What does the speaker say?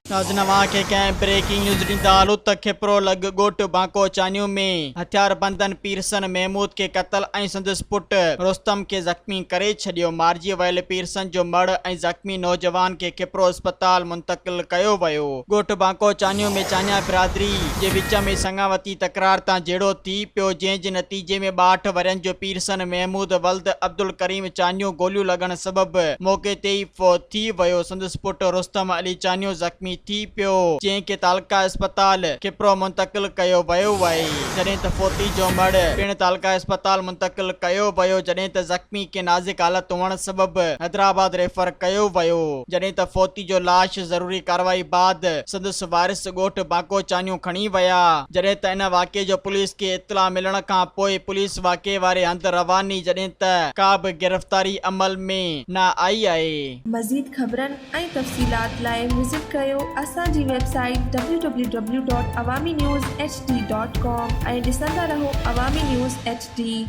नाज़नवा के कंहिं breaking news ॾींदा आलू त खिपरो लॻ ॻोठ बांको चानियूं में हथियार बंदन पीरसन महमूद के क़त्ल ऐं संदसि पुट रुस्तम के ज़ख़्मी करे छॾियो। मारिजी वियल पीरसन जो मड़ ऐं ज़ख़्मी नौजवान के खिपरो अस्पताल मुंतक़िल कयो वियो। ॻोठ बांको चानियूं में चानिया बिरादरी जे विच में संगावती तकरार तां जहिड़ो थी पियो, जंहिं जे नतीजे में 62 वरनि जो पीरसन महमूद वल्द अब्दुल करीम चानियूं गोलियूं लॻण सबबि मौक़े ते ई फ़ौत थी वियो। संदसि पुट रुस्तम अली चानियूं ज़ख़्मी थी पियो, जंहिं खे तालका अस्पताल खिपरो मुंतक़िल कयो वियो आहे, जॾहिं त फ़ौती जो मड़ पिणु तालका अस्पताल मुंतक़िल कयो वियो, जॾहिं त ज़ख़्मी के नाज़ुक हालत हुअण सबबि हैदराबाद रेफर कयो वियो, जॾहिं त फ़ौती जो लाश ज़रूरी कार्रवाई बाद संदसि वारिस ॻोठ बांको चानियूं खणी विया। जॾहिं त इन वाक़े जो पुलिस खे इत्तला मिलण खां पोइ पुलिस वाक़े वारे हंधि रवानी, जॾहिं त का बि गिरफ़्तारी अमल में न आई आहे। मज़ीद ख़बरनि ऐं तफ़सीलात लाइ विज़िट कयो असांजी वेबसाइट www.awamiNewsHD.com ऐं ॾिसंदा रहो अवामी न्यूज़ HD।